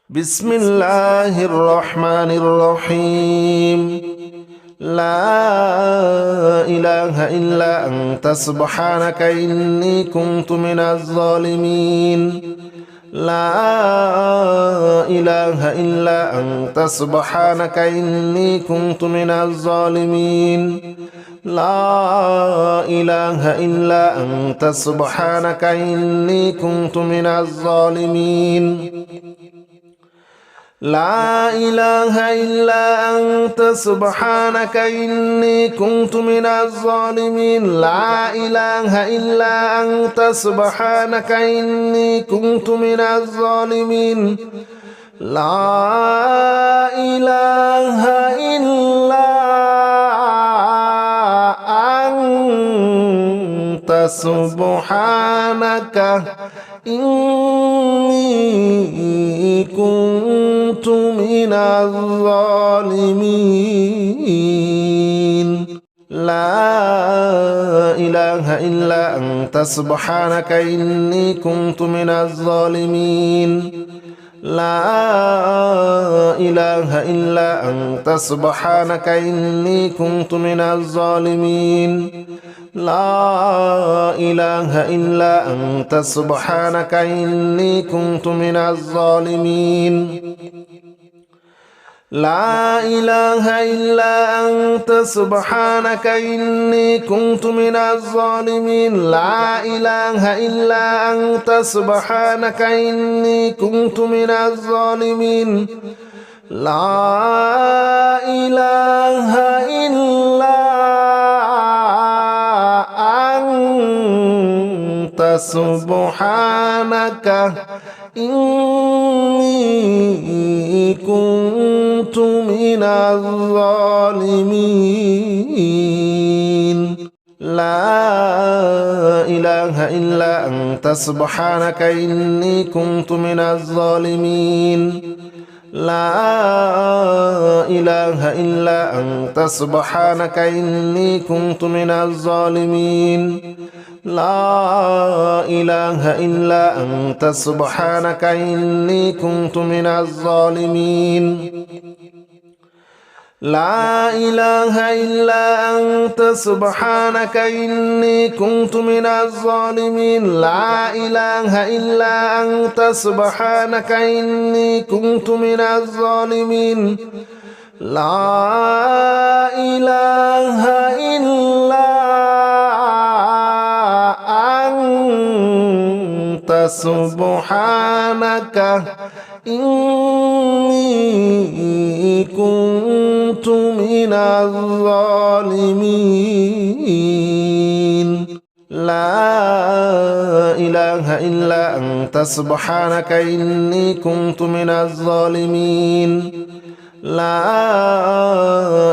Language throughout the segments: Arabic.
بسم الله الرحمن الرحيم. لا إله إلا أنت سبحانك إني كنت من الظالمين. لا إله إلا أنت سبحانك إني كنت من الظالمين. لا إله إلا أنت سبحانك إني كنت من الظالمين. لا إله إلا أنت سبحانك إني كنت من الظالمين. لا إله إلا أنت سبحانك إني كنت من الظالمين. لا إله إلا أنت سبحانك إني كنت من الظالمين. لا إله إلا أنت سبحانك إني كنت من الظالمين. لا إله إلا أنت سبحانك إني كنت من الظالمين. لا إله إلا أنت سبحانك إني كنت من الظالمين. لا إله إلا أنت سبحانك إني كنت من الظالمين. لا إله إلا أنت سبحانك إني كنت من الظالمين. لا إله إلا أنت سبحانك إني كنت من الظالمين. لا إله إلا أنت سبحانك إني كنت من الظالمين. لا إله إلا أنت سبحانك إني كنت من الظالمين. لا إله إلا أنت سبحانك إني كنت من الظالمين. لا إله إلا أنت سبحانك إني كنت من الظالمين. لا إله إلا أنت سبحانك إني كنت من الظالمين. لا إله إلا أنت سبحانك إني كنت من الظالمين. لا إله إلا أنت سبحانك إني كنت من الظالمين. لا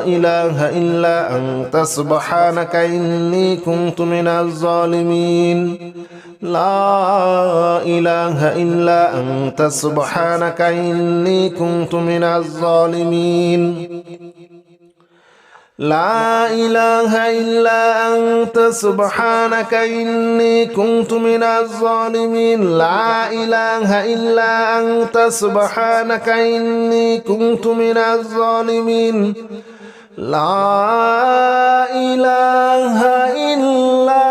إله إلا أنت سبحانك إني كنت من الظالمين. لا إله إلا أنت سبحانك إني كنت من الظالمين. لا إله إلا أنت سبحانك إني كنت من الظالمين. لا إله إلا أنت سبحانك إني كنت من الظالمين. لا إله إلا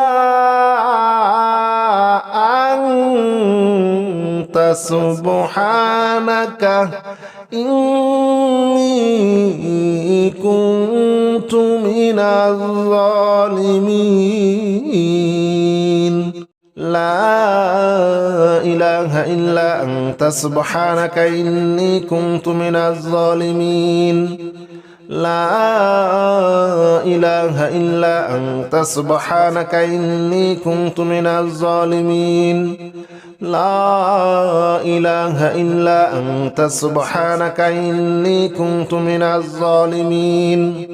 أنت سبحانك إني كنت من الظالمين. لا إله إلا أنت سبحانك إني كنت من الظالمين. لا إله إلا أنت سبحانك إني كنت من الظالمين. لا إله إلا أنت سبحانك إني كنت من الظالمين.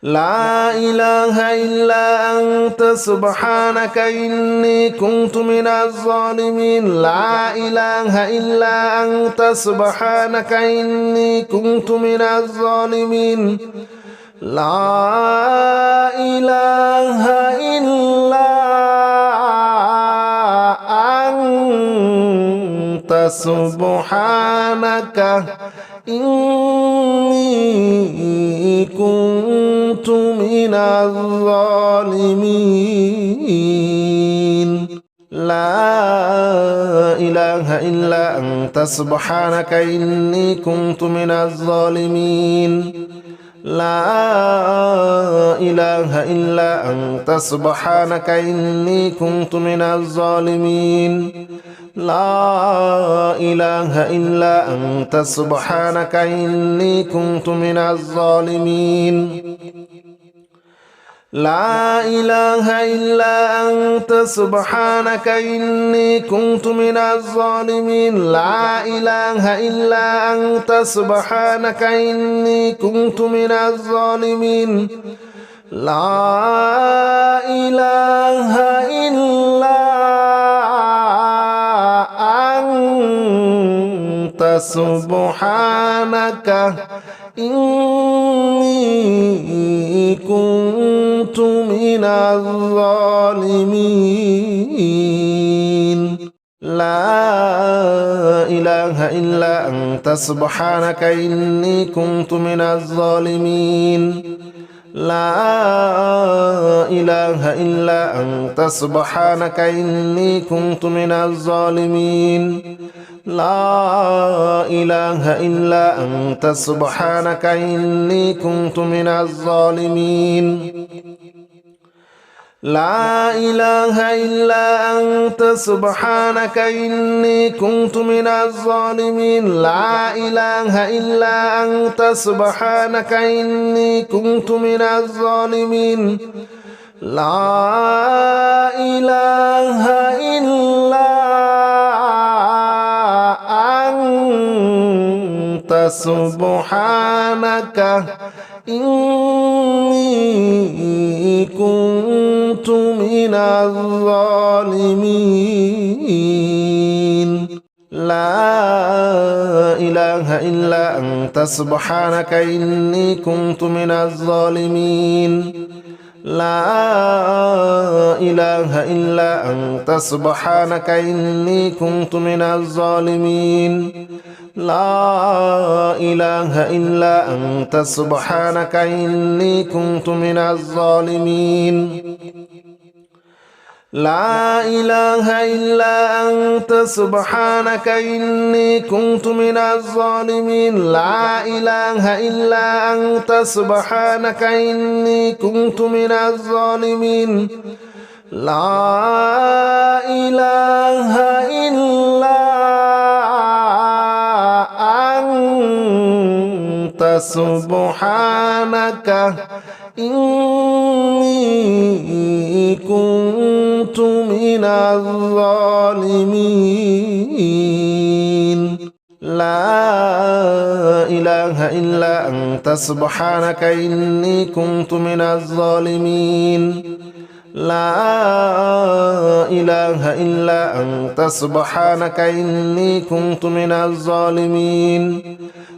لا إله إلا أنت سبحانك إني كنت من الظالمين. لا إله إلا أنت سبحانك إني كنت من الظالمين. لا إله إلا سبحانك إني كنت من الظالمين لا إله إلا أنت سبحانك إني كنت من الظالمين لا إله إلا أنت سبحانك إني كنت من الظالمين لا إله إلا أنت سبحانك إني كنت من الظالمين لا إله إلا أنت سبحانك إني كنت من الظالمين لا إله إلا أنت سبحانك إني كنت من الظالمين لا إله إلا أنت سبحانك إني كنت من الظالمين لا إله إلا أنت سبحانك إني كنت من الظالمين لا إله إلا أنت سبحانك إني كنت من الظالمين لا إله إلا أنت سبحانك إني كنت من الظالمين لا إله إلا أنت سبحانك إني كنت من الظالمين لا إله إلا أنت سبحانك إني كنت من الظالمين لا إله إلا أنت سبحانك إني كنت من الظالمين لا إله إلا أنت سبحانك إني كنت من الظالمين لا إله إلا أنت سبحانك إني كنت من الظالمين لا إله إلا أنت سبحانك إني كنت من الظالمين لا إله إلا أنت سبحانك إني كنت من الظالمين لا إله إلا أنت سبحانك إني كنت من الظالمين لا إله إلا أنت سبحانك إني كنت من الظالمين لا إله إلا أنت سبحانك إني كنت من الظالمين لا إله إلا أنت سبحانك إني كنت من الظالمين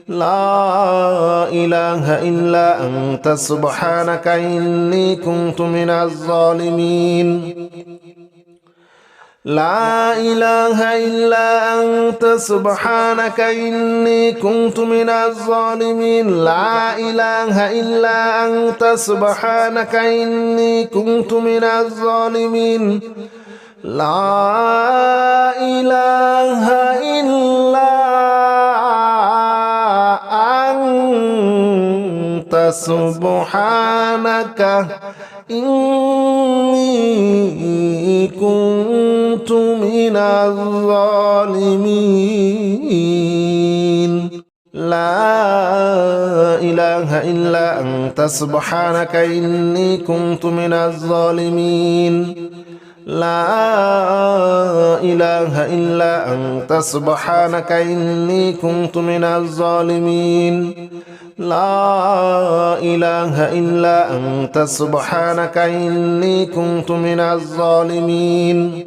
لا إله إلا أنت سبحانك إني كنت من الظالمين لا إله إلا أنت سبحانك إني كنت من الظالمين لا إله إلا أنت سبحانك إني كنت من الظالمين لا إله إلا أنت سبحانك إني كنت من الظالمين لا إله إلا أنت سبحانك إني كنت من الظالمين لا إله إلا أنت سبحانك إني كنت من الظالمين لا إله إلا أنت سبحانك إني كنت من الظالمين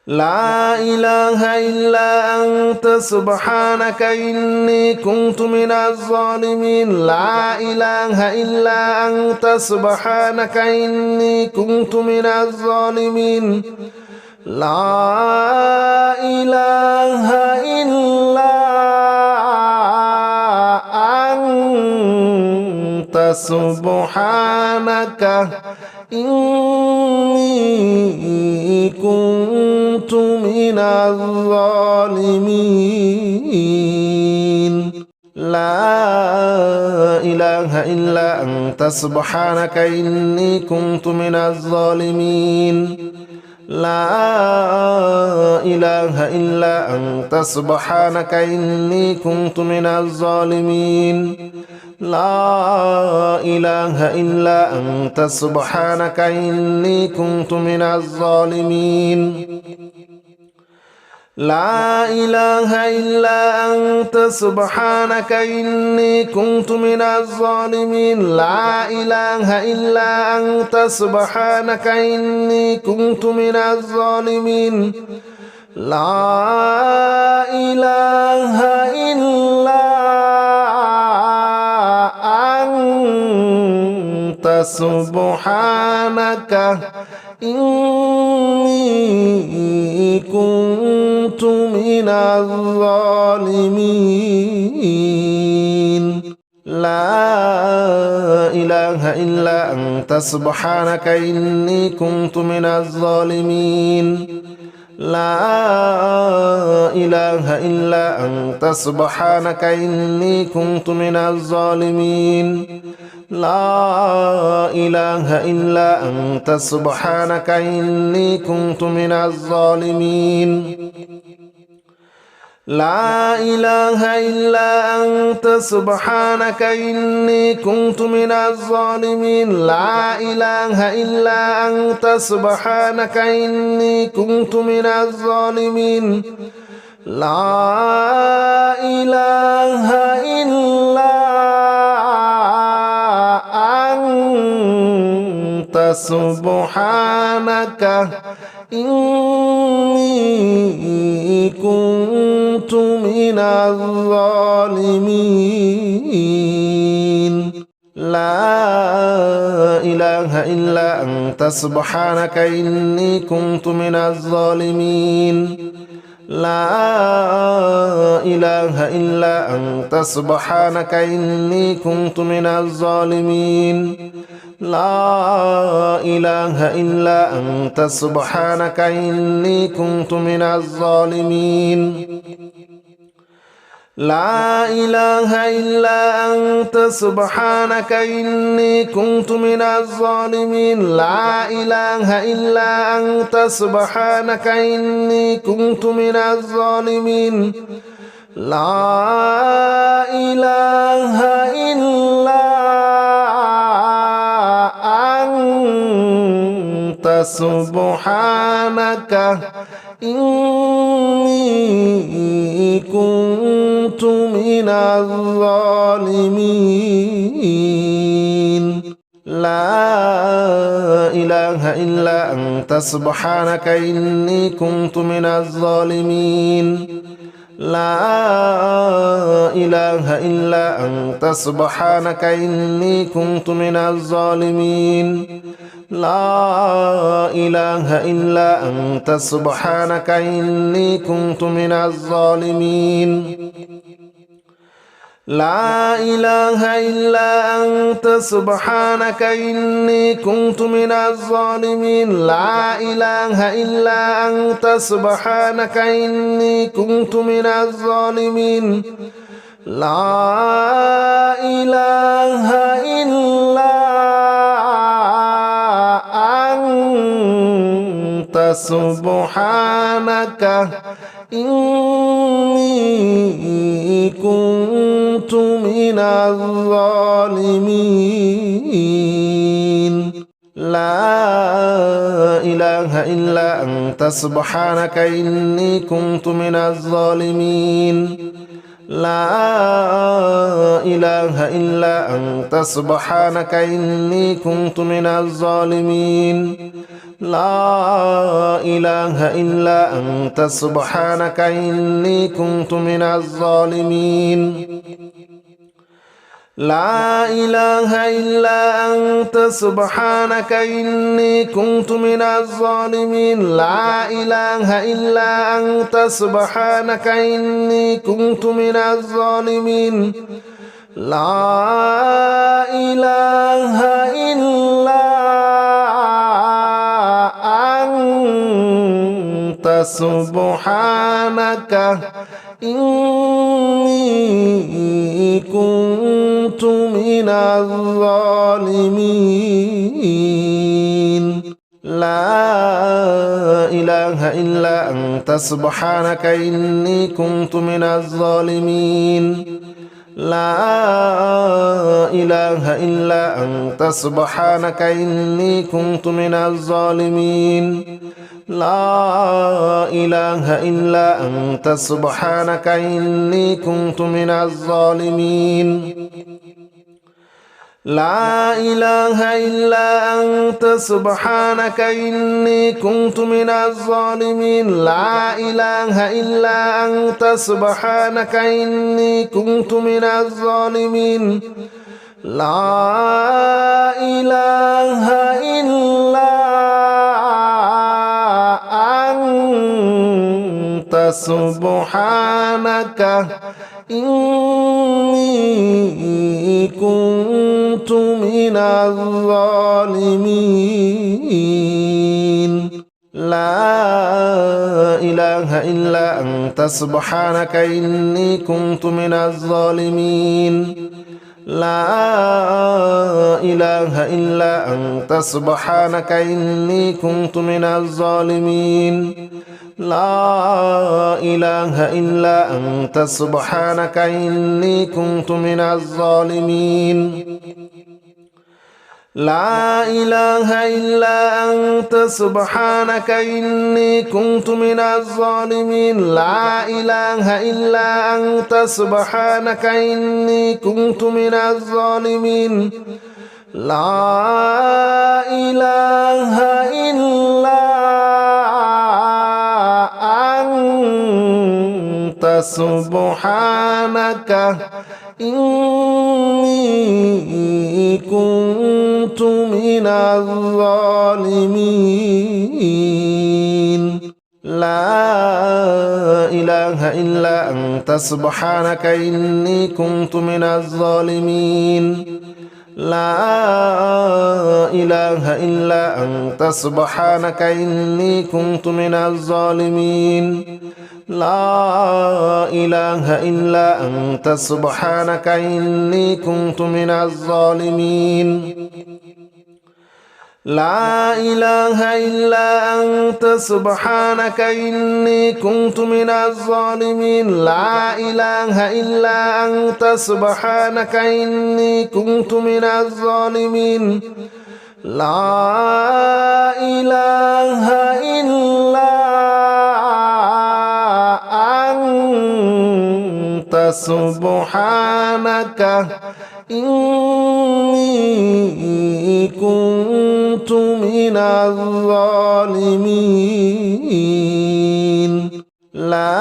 لا إله إلا أنت سبحانك إني كنت من الظالمين لا إله إلا أنت سبحانك إني كنت من الظالمين لا إله إلا أنت سبحانك إني كنت من الظالمين لا إله إلا أنت سبحانك إني كنت من الظالمين لا إله إلا أنت سبحانك إني كنت من الظالمين لا إله إلا أنت سبحانك إني كنت من الظالمين لا إله إلا أنت سبحانك إني كنت من الظالمين لا إله إلا أنت سبحانك إني كنت من الظالمين لا إله إلا أنت سبحانك إني كنت من الظالمين لا إله إلا أنت سبحانك إني كنت من الظالمين لا إله إلا أنت سبحانك إني كنت من الظالمين لا إله إلا أنت سبحانك إني كنت من الظالمين لا إله إلا أنت سبحانك إني كنت من الظالمين لا إله إلا أنت سبحانك إني كنت من الظالمين لا إله إلا أنت سبحانك إني كنت من الظالمين لا إله إلا أنت سبحانك إني كنت من الظالمين لا إله إلا أنت سبحانك إني كنت من الظالمين لا إله إلا أنت سبحانك إني كنت من الظالمين لا إله إلا أنت سبحانك إني كنت من الظالمين لا إله إلا أنت سبحانك إني كنت من الظالمين لا إله إلا أنت سبحانك إني كنت من الظالمين لا إله إلا أنت سبحانك إني كنت من الظالمين لا إله إلا أنت سبحانك إني كنت من الظالمين لا إله إلا أنت سبحانك إني كنت من الظالمين لا إله إلا أنت سبحانك إني كنت من الظالمين لا إله إلا أنت سبحانك إني كنت من الظالمين لا إله إلا أنت سبحانك إني كنت من الظالمين لا إله إلا أنت سبحانك إني كنت من الظالمين لا إله إلا أنت سبحانك إني كنت من الظالمين لا إله إلا أنت سبحانك إني كنت من الظالمين لا إله إلا أنت سبحانك إني كنت من الظالمين لا إله إلا أنت سبحانك إني كنت من الظالمين لا إله إلا أنت سبحانك إني كنت من الظالمين لا إله إلا أنت سبحانك إني كنت من الظالمين لا إله إلا أنت سبحانك إني كنت من الظالمين لا إله إلا أنت سبحانك إني كنت من الظالمين لا إله إلا أنت سبحانك إني كنت من الظالمين لا إله إلا أنت سبحانك إني كنت من الظالمين لا إله إلا أنت سبحانك إني كنت من الظالمين لا إله إلا أنت سبحانك إني كنت من الظالمين لا إله إلا أنت سبحانك إني كنت من الظالمين لا إله إلا أنت سبحانك إني كنت من الظالمين لا إله إلا أنت سبحانك إني كنت من الظالمين لا إله إلا أنت سبحانك إني كنت من الظالمين لا إله إلا أنت سبحانك إني كنت من الظالمين لا إله إلا أنت سبحانك إني كنت من الظالمين لا إله إلا أنت سبحانك إني كنت من الظالمين لا إله إلا أنت سبحانك إني كنت من الظالمين لا إله إلا أنت سبحانك إني كنت من الظالمين لا إله إلا أنت سبحانك إني كنت من الظالمين لا إله إلا أنت سبحانك إني كنت من الظالمين لا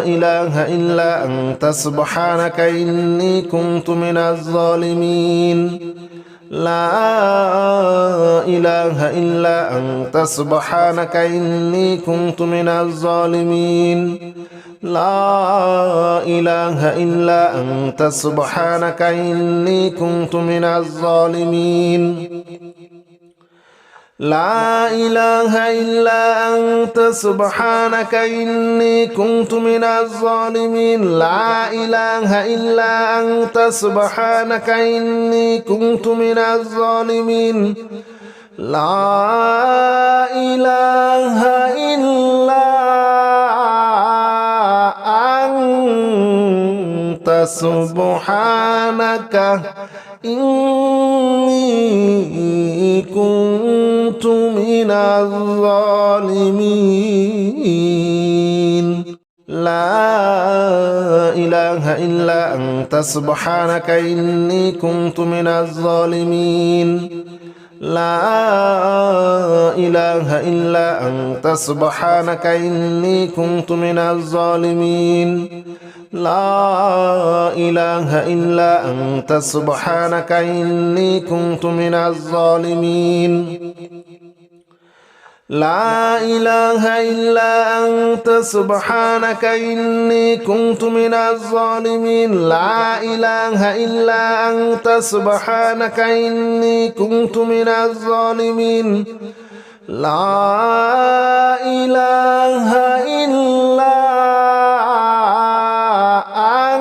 إله إلا أنت سبحانك إني كنت من الظالمين لا إله إلا أنت سبحانك إني كنت من الظالمين لا إله إلا أنت سبحانك إني كنت من الظالمين لا إله إلا أنت سبحانك إني كنت من الظالمين لا إله إلا أنت سبحانك إني كنت من الظالمين لا إله إلا أنت سبحانك إني كنت من الظالمين لا إله إلا أنت سبحانك إني كنت من الظالمين لا إله إلا أنت سبحانك إني كنت من الظالمين لا إله إلا أنت سبحانك إني كنت من الظالمين لا إله إلا أنت سبحانك إني كنت من الظالمين لا إله إلا أنت سبحانك إني كنت من الظالمين لا إله إلا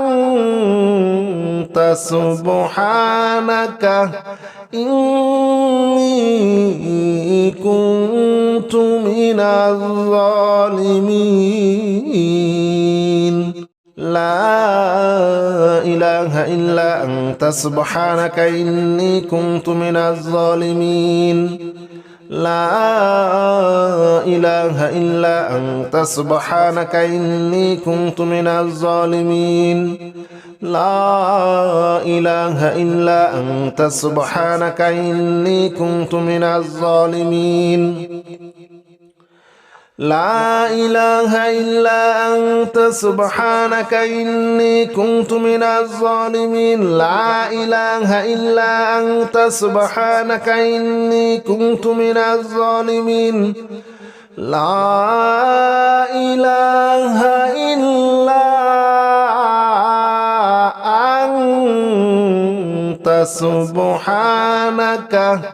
أنت سبحانك إني كنت من الظالمين لا إله إلا أنت سبحانك إني كنت من الظالمين لا إله إلا أنت سبحانك إني كنت من الظالمين لا إله إلا أنت سبحانك إني كنت من الظالمين لا إله إلا أنت سبحانك إني كنت من الظالمين لا إله إلا أنت سبحانك إني كنت من الظالمين لا إله إلا أنت سبحانك إني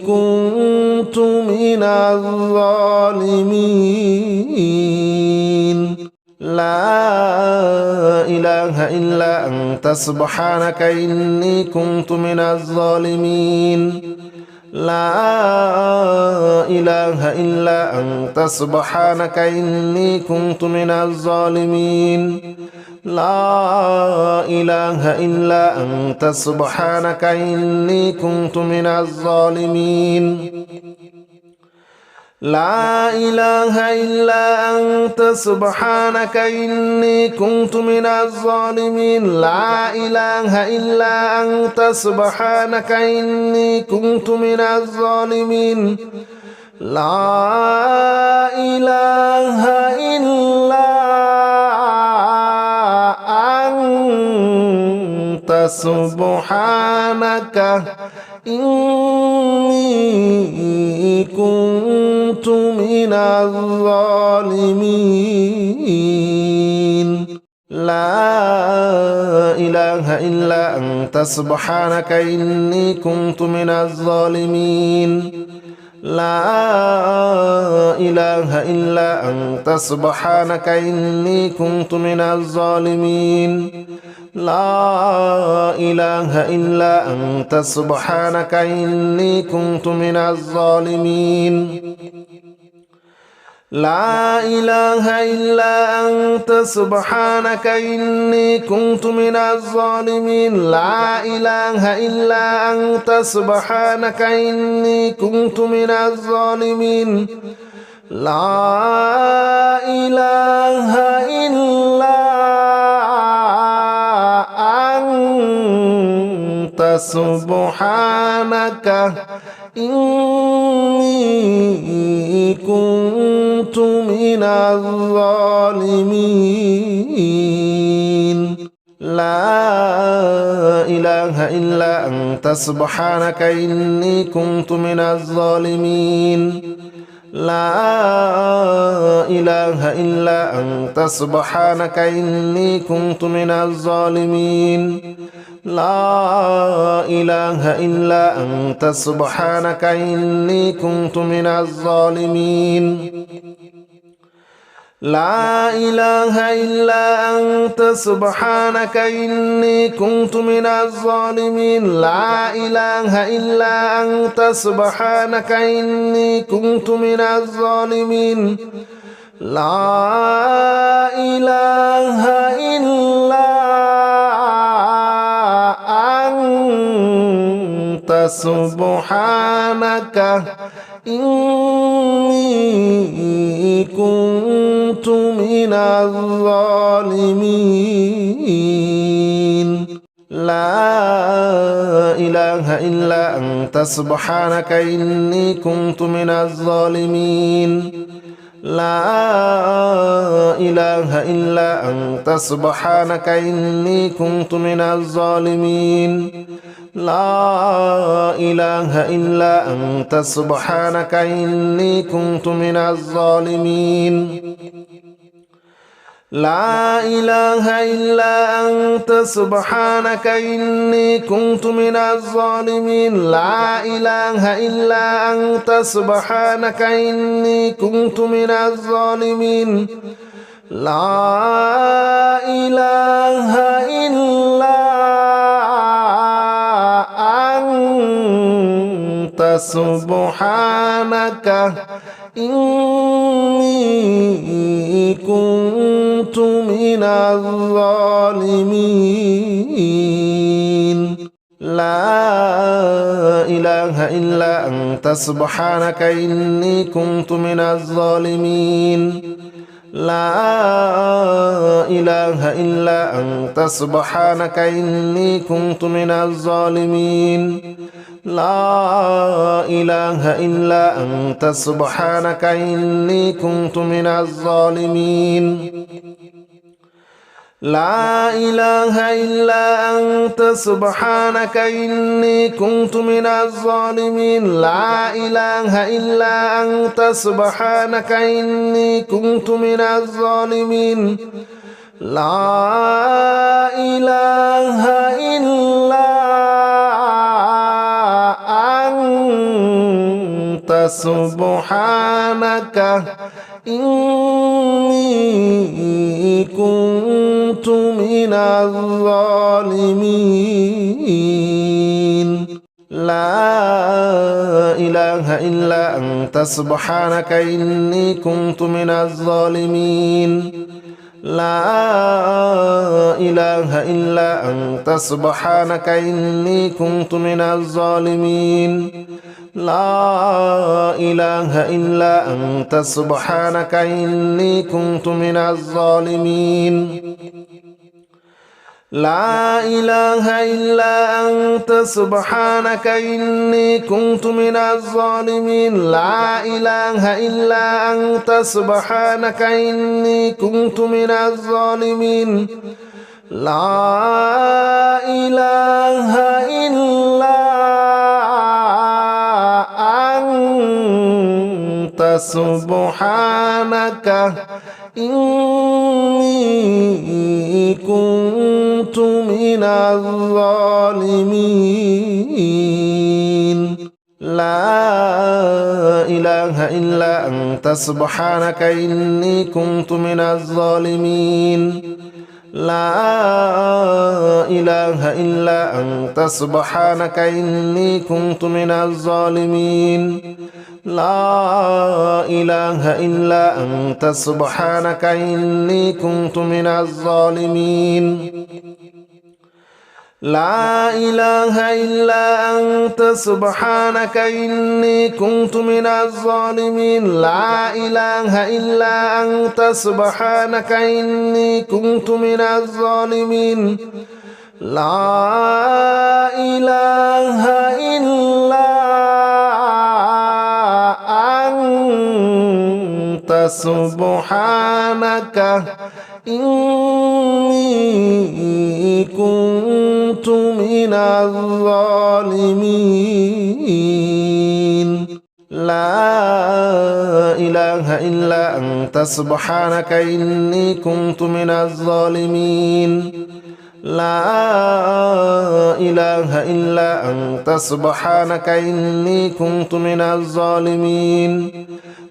كنت من الظالمين لا إله إلا أنت سبحانك إني كنت من الظالمين لا إله إلا أنت سبحانك إني كنت من الظالمين لا إله إلا أنت سبحانك إني كنت من الظالمين لا إله إلا أنت سبحانك إني كنت من الظالمين لا إله إلا أنت سبحانك إني كنت من الظالمين لا إله إلا أنت سبحانك إني كنت من الظالمين لا إله إلا أنت سبحانك إني كنت من الظالمين لا إله إلا أنت سبحانك إني كنت من الظالمين لا إله إلا أنت سبحانك إني كنت من الظالمين لا إله إلا أنت سبحانك إني كنت من الظالمين لا إله إلا أنت سبحانك إني كنت من الظالمين لا إله إلا أنت سبحانك إني كنت من الظالمين لا إله إلا أنت سبحانك إني كنت من الظالمين لا إله إلا أنت سبحانك إني كنت من الظالمين لا إله إلا أنت سبحانك إني كنت من الظالمين لا إله إلا أنت سبحانك إني كنت من الظالمين لا إله إلا أنت سبحانك إني كنت من الظالمين لا إله إلا أنت سبحانك إني كنت من الظالمين لا إله إلا أنت سبحانك إني كنت من الظالمين لا إله إلا أنت سبحانك إني كنت من الظالمين لا إله إلا أنت سبحانك إني كنت من الظالمين لا إله إلا أنت سبحانك إني كنت من الظالمين لا إله إلا أنت سبحانك إني كنت من الظالمين لا إله إلا أنت سبحانك إني كنت من الظالمين لا إله إلا أنت سبحانك إني كنت من الظالمين لا إله إلا أنت سبحانك إني كنت من الظالمين لا إله إلا أنت سبحانك إني كنت من الظالمين لا إله إلا أنت سبحانك إني كنت من الظالمين لا إله إلا أنت سبحانك إني كنت من الظالمين لا إله إلا أنت سبحانك إني كنت من الظالمين لا إله إلا أنت سبحانك إني كنت من الظالمين لا إله إلا أنت سبحانك إني كنت من الظالمين لا إله إلا أنت سبحانك إني كنت من الظالمين لا إله إلا أنت سبحانك إني كنت من الظالمين لا إله إلا أنت سبحانك إني كنت من الظالمين لا إله إلا أنت سبحانك إني كنت من الظالمين لا إله إلا أنت سبحانك إني كنت من الظالمين لا إله إلا أنت سبحانك إني كنت من الظالمين لا إله إلا أنت سبحانك إني كنت من الظالمين لا إله إلا أنت سبحانك إني كنت من الظالمين لا إله إلا أنت سبحانك إني كنت من الظالمين لا إله إلا أنت سبحانك إني كنت من الظالمين لا إله إلا أنت سبحانك إني كنت من الظالمين لا إله إلا أنت سبحانك إني كنت من الظالمين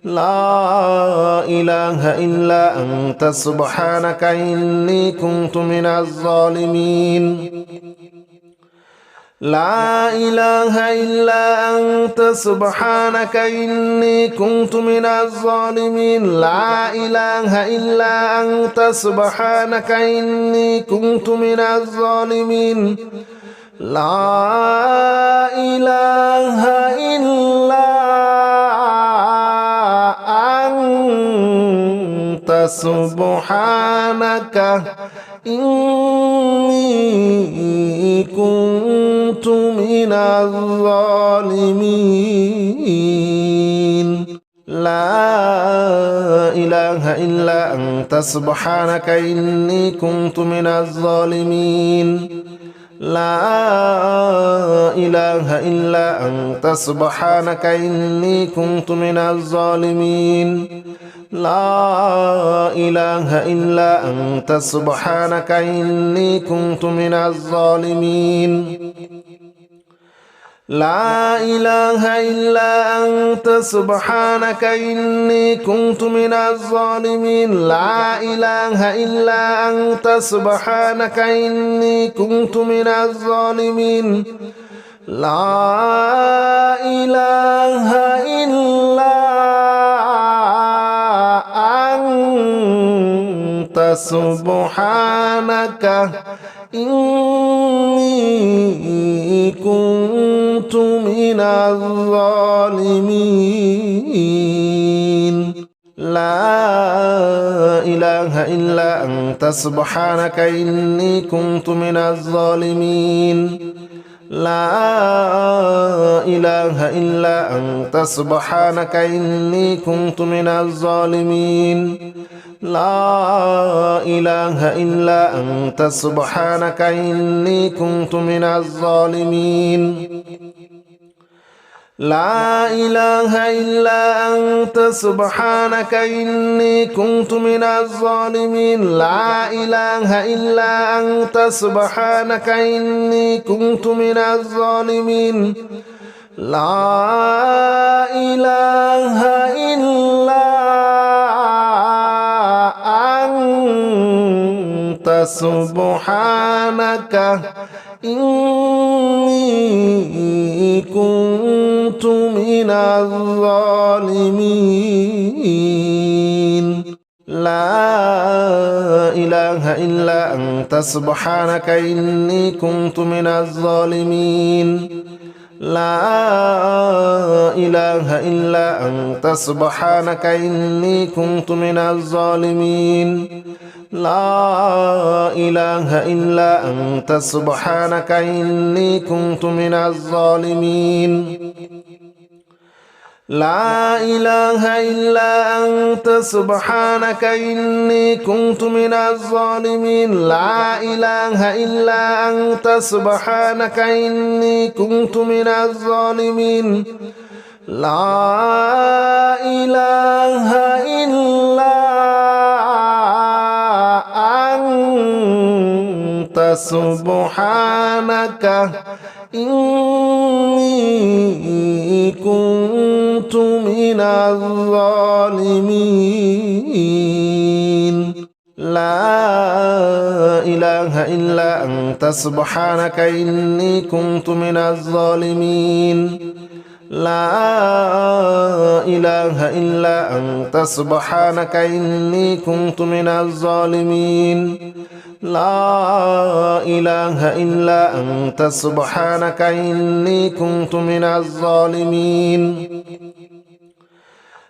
لا إله إلا أنت سبحانك إني كنت من الظالمين لا إله إلا أنت سبحانك إني كنت من الظالمين لا إله إلا أنت سبحانك إني كنت من الظالمين لا إله إلا أنت سبحانك إني كنت من الظالمين لا إله إلا أنت سبحانك إني كنت من الظالمين لا إله إلا أنت سبحانك إني كنت من الظالمين لا إله إلا أنت سبحانك إني كنت من الظالمين لا إله إلا أنت سبحانك إني كنت من الظالمين لا إله إلا أنت سبحانك إني كنت من الظالمين لا إله إلا أنت سبحانك إني كنت من الظالمين لا إله إلا أنت سبحانك إني كنت من الظالمين لا إله إلا أنت سبحانك إني كنت من الظالمين لا إله إلا أنت سبحانك إني كنت من الظالمين لا إله إلا أنت سبحانك إني كنت من الظالمين لا إله إلا أنت سبحانك إني كنت من الظالمين لا إله إلا أنت سبحانك إني كنت من الظالمين لا إله إلا أنت سبحانك إني كنت من الظالمين لا إله إلا أنت سبحانك إني كنت من الظالمين لا إله إلا أنت سبحانك إني كنت من الظالمين لا إله إلا أنت سبحانك إني كنت من الظالمين لا إله إلا أنت سبحانك إني كنت من الظالمين لا إله إلا أنت سبحانك إني كنت من الظالمين لا إله إلا أنت سبحانك إني كنت من الظالمين لا إله إلا أنت سبحانك إني كنت من الظالمين لا إله إلا أنت سبحانك إني كنت من الظالمين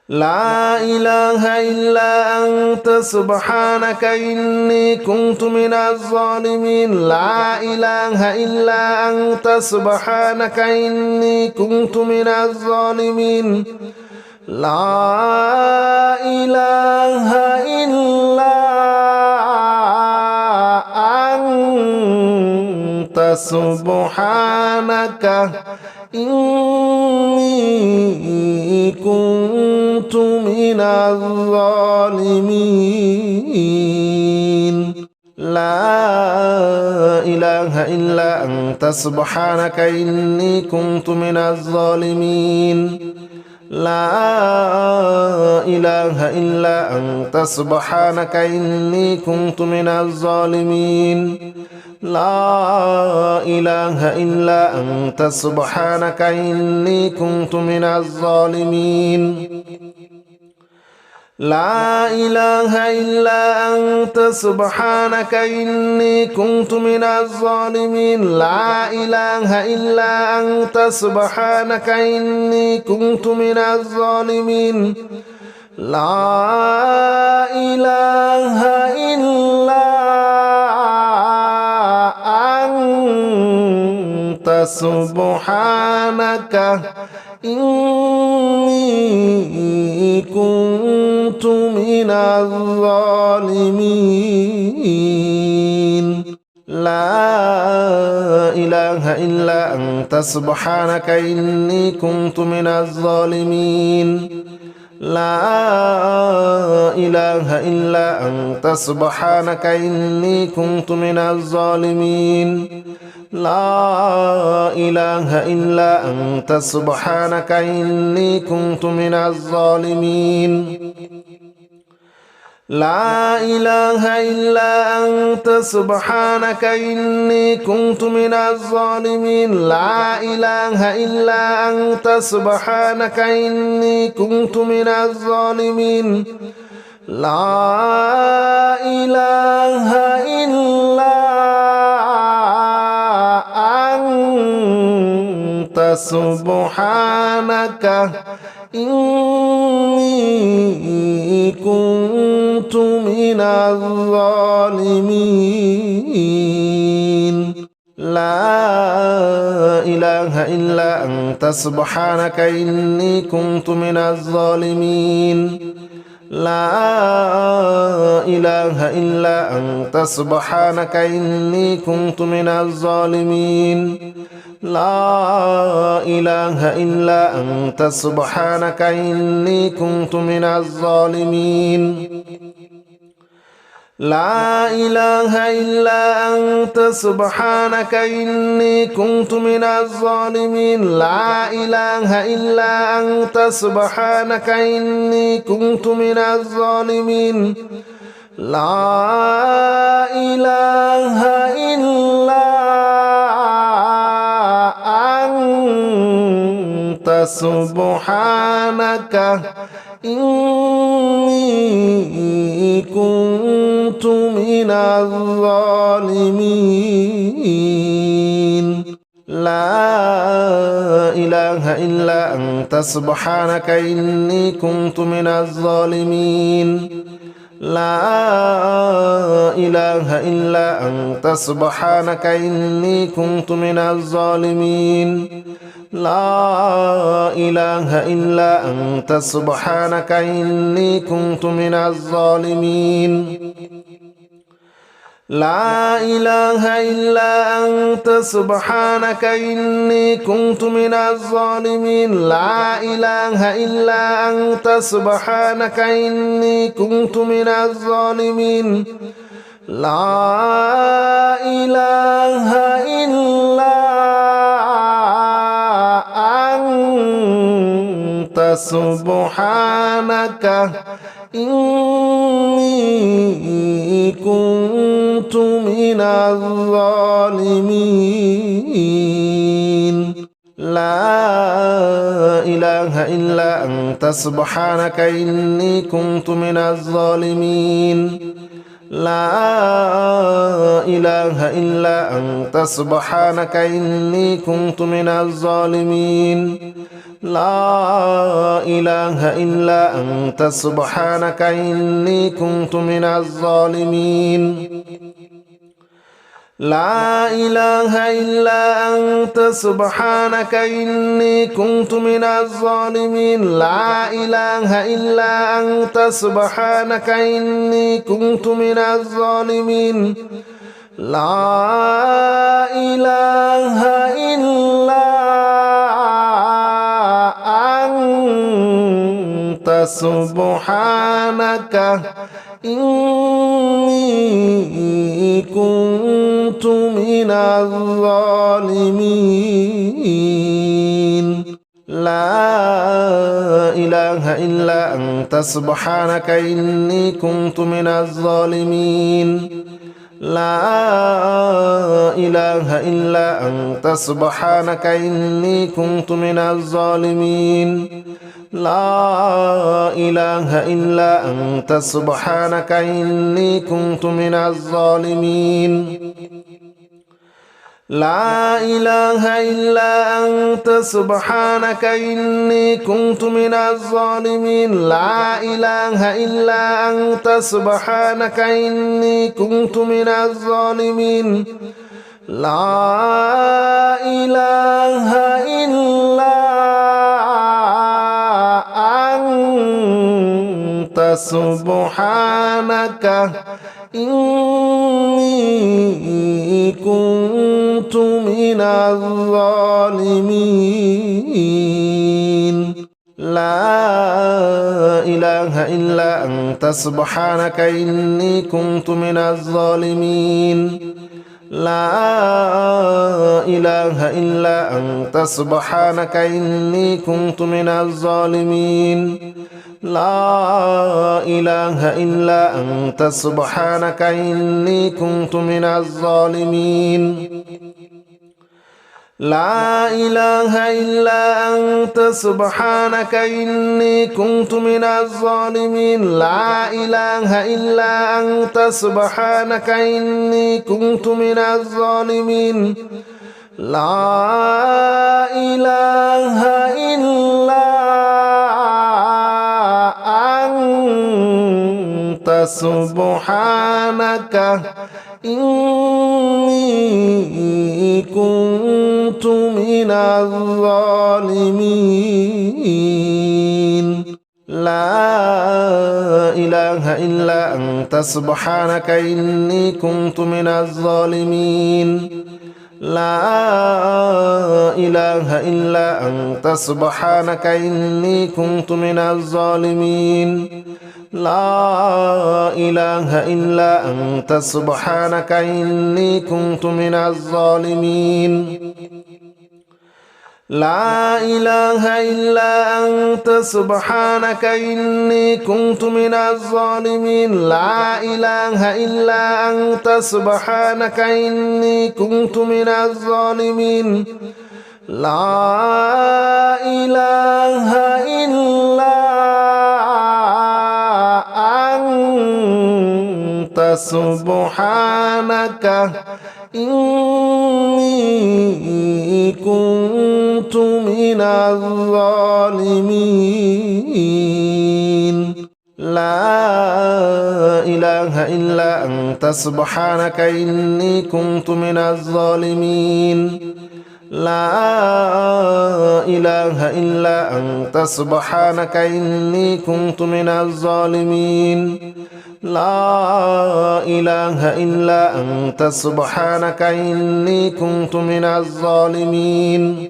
لا إله إلا أنت سبحانك إني كنت من الظالمين لا إله إلا أنت سبحانك إني كنت من الظالمين لا إله إلا أنت سبحانك إني كنت من الظالمين لا إله إلا أنت سبحانك إني كنت من الظالمين لا إله إلا أنت سبحانك إني كنت من الظالمين لا إله إلا أنت سبحانك إني كنت من الظالمين لا إله إلا أنت سبحانك إني كنت من الظالمين لا إله إلا أنت سبحانك إني كنت من الظالمين لا إله إلا أنت سبحانك إني كنت من الظالمين لا إله إلا أنت سبحانك إني كنت من الظالمين لا إله إلا أنت سبحانك إني كنت من الظالمين لا إله إلا أنت سبحانك إني كنت من الظالمين لا إله إلا أنت سبحانك إني كنت من الظالمين لا إله إلا أنت سبحانك إني كنت من الظالمين لا إله إلا أنت سبحانك إني كنت من الظالمين لا إله إلا أنت سبحانك إني كنت من الظالمين لا إله إلا أنت سبحانك إني كنت من الظالمين لا إله إلا أنت سبحانك إني كنت من الظالمين لا إله إلا أنت سبحانك إني كنت من الظالمين لا إله إلا أنت سبحانك إني كنت من الظالمين لا إله إلا أنت سبحانك إني كنت من الظالمين لا إله إلا أنت سبحانك إني كنت من الظالمين لا إله إلا أنت سبحانك إني كنت من الظالمين لا إله إلا أنت سبحانك إني كنت من الظالمين لا إله إلا أنت سبحانك إني كنت من الظالمين لا إله إلا أنت سبحانك إني كنت من الظالمين لا إله إلا أنت سبحانك إني كنت من الظالمين لا إله إلا أنت سبحانك إني كنت من الظالمين لا إله إلا أنت سبحانك إني كنت من الظالمين لا إله إلا أنت سبحانك إني كنت من الظالمين لا إله إلا أنت سبحانك إني كنت من الظالمين لا إله إلا أنت سبحانك إني كنت من الظالمين لا إله إلا أنت سبحانك إني كنت من الظالمين لا إله إلا أنت سبحانك إني كنت من الظالمين لا إله إلا أنت سبحانك إني كنت من الظالمين لا إله إلا أنت سبحانك إني كنت من الظالمين لا إله إلا أنت سبحانك إني كنت من الظالمين لا إله إلا أنت سبحانك إني كنت من الظالمين لا إله إلا أنت سبحانك إني كنت من الظالمين لا إله إلا أنت سبحانك إني كنت من الظالمين لا إله إلا أنت سبحانك إني كنت من الظالمين لا إله إلا أنت سبحانك إني كنت من الظالمين لا إله إلا أنت سبحانك إني كنت من الظالمين لا إله إلا أنت سبحانك إني كنت من الظالمين لا إله إلا أنت سبحانك إني كنت من الظالمين لا إله إلا أنت سبحانك إني كنت من الظالمين لا إله إلا أنت سبحانك إني كنت من الظالمين لا إله إلا أنت سبحانك إني كنت من الظالمين لا إله إلا أنت سبحانك إني كنت من الظالمين لا إله إلا أنت سبحانك إني كنت من الظالمين لا إله إلا أنت سبحانك إني كنت من الظالمين لا إله إلا أنت سبحانك إني كنت من الظالمين لا إله إلا أنت سبحانك إني كنت من الظالمين لا إله إلا أنت سبحانك إني كنت من الظالمين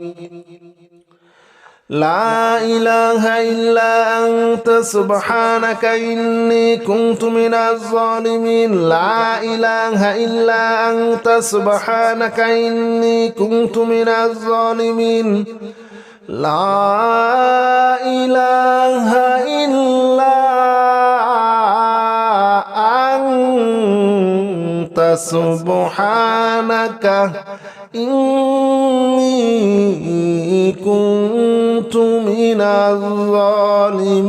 لا إله إلا أنت سبحانك إني كنت من الظالمين لا إله إلا أنت سبحانك إني كنت من الظالمين لا إله إلا أنت سبحانك إني كنت من الظالمين